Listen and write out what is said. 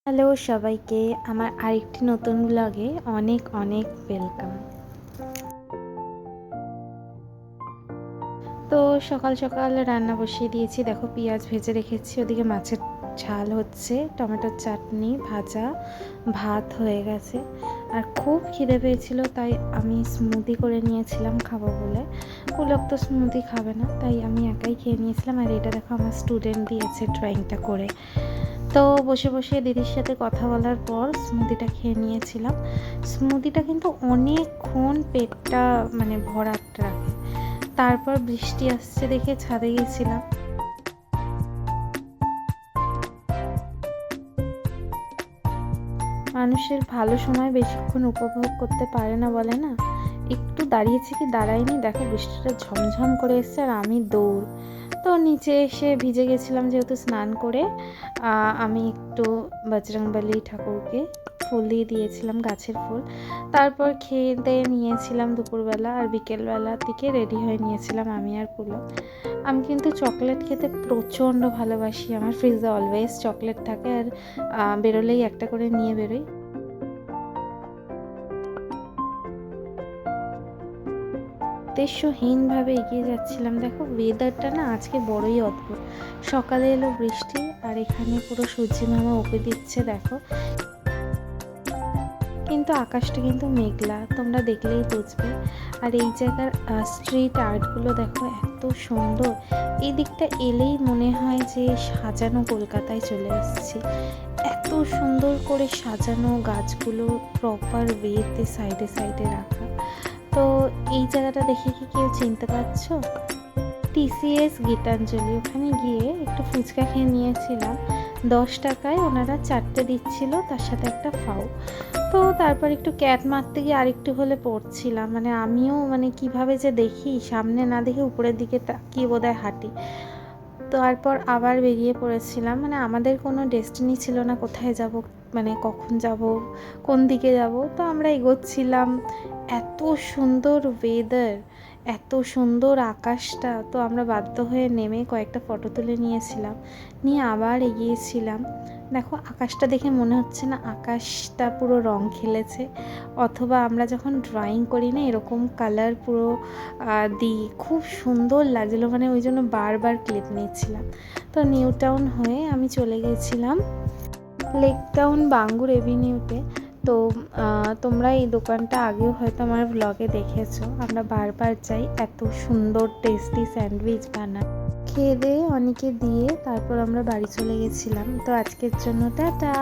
Hello সবাইকে আমার আরেকটি নতুন ব্লগে অনেক অনেক ওয়েলকাম। তো সকাল সকাল রান্না বসিয়ে দিয়েছি, দেখো পেঁয়াজ ভেজে রেখেছি, ওদিকে মাছের ঝাল হচ্ছে, টমেটোর চাটনি, ভাজা, ভাত হয়ে গেছে। আর খুব খিদে পেয়েছিল তাই আমি স্মুদি করে নিয়েছিলাম খাবো বলে। পুলক তো স্মুদি খাবে না তাই আমি একাই খেয়ে নিয়েছিলাম। আর এটা দেখো আমার স্টুডেন্ট দিয়েছে ড্রয়িংটা করে। তো বসে বসে দিদির সাথে কথা বলার পর স্মুদিটা খেয়ে নিয়েছিলাম। স্মুদিটা কিন্তু অনেকক্ষণ পেটটা ভরাট রাখে। তারপর বৃষ্টি আসছে দেখে ছাদে গেছিলাম। মানুষের ভালো সময় বেশিক্ষণ উপভোগ করতে পারে না বলে না। একটু দাঁড়িয়েছি কি দাঁড়াইনি, দেখো বৃষ্টিটা ঝমঝম করে এসছে আর আমি দৌড়। তো নিচে এসে ভিজে গেছিলাম যেহেতু স্নান করে। আমি একটু বজরংবলী ঠাকুরকে ফুল দিয়ে দিয়েছিলাম, গাছের ফুল। তারপর খেয়ে দিয়ে নিয়েছিলাম দুপুরবেলা, আর বিকেলবেলার দিকে রেডি হয়ে নিয়েছিলাম আমি আর পুলক। আমি কিন্তু চকলেট খেতে প্রচণ্ড ভালোবাসি, আমার ফ্রিজে অলওয়েজ চকলেট থাকে, আর বেরোলেই একটা করে নিয়ে বেরোই। উদ্দেশ্যহীনভাবে এগিয়ে যাচ্ছিলাম। দেখো ওয়েদারটা না আজকে বড়ই অদ্ভুত। সকালে এলো বৃষ্টি আর এখানে পুরো সূর্যি মামা উঁকি দিচ্ছে দেখো, কিন্তু আকাশটা কিন্তু মেঘলা, তোমরা দেখলেই বুঝবে। আর এই জায়গার স্ট্রিট আর্টগুলো দেখো এত সুন্দর। এই দিকটা এলেই মনে হয় যে সাজানো কলকাতায় চলে এসেছি। এত সুন্দর করে সাজানো, গাছগুলো প্রপার ওয়েতে সাইডে সাইডে রাখা। তো এই জায়গাটা দেখে কি কেউ চিনতে পারছো? টিসিএস গীতাঞ্জলি, ওখানে গিয়ে একটু ফুচকা খেয়ে নিয়েছিলাম। 10 টাকায় ওনারা 4টে দিচ্ছিল, তার সাথে একটা ফাও। তো তারপর একটু ক্যাট মারতে গিয়ে আরেকটু হলে পড়ছিলাম, আমিও কিভাবে যে দেখি, সামনে না দেখে উপরের দিকে তাকিয়ে বোধহয় হাঁটি। তারপর আবার বেরিয়ে পড়েছিলাম, আমাদের কোনো ডেস্টিনি ছিল না কোথায় যাব, কখন যাব, কোন দিকে যাব। তো আমরা এগোচ্ছিলাম। এত সুন্দর ওয়েদার, এত সুন্দর আকাশটা, তো আমরা বাধ্য হয়ে নেমে কয়েকটা ফটো তুলে নিয়েছিলাম, নিয়ে আবার এগিয়েছিলাম। দেখো আকাশটা দেখে মনে হচ্ছে না আকাশটা পুরো রং খেলেছে, অথবা আমরা যখন ড্রয়িং করি না এরকম কালার পুরো দিই, খুব সুন্দর লাগছিলো, ওই জন্য বারবার ক্লিপ নিচ্ছিলাম। তো নিউ টাউন হয়ে আমি চলে গেছিলাম লেক টাউন বাঙ্গুর এভিনিউতে। তো তোমরা এই দোকানটা আগেও হয়তো আমার ব্লগে দেখেছো, আমরা বারবার যাই, এত সুন্দর টেস্টি স্যান্ডউইচ বানায়। খেয়ে দিয়ে অনেকে দিয়ে তারপর আমরা বাড়ি চলে গেছিলাম। তো আজকের জন্য টাটা।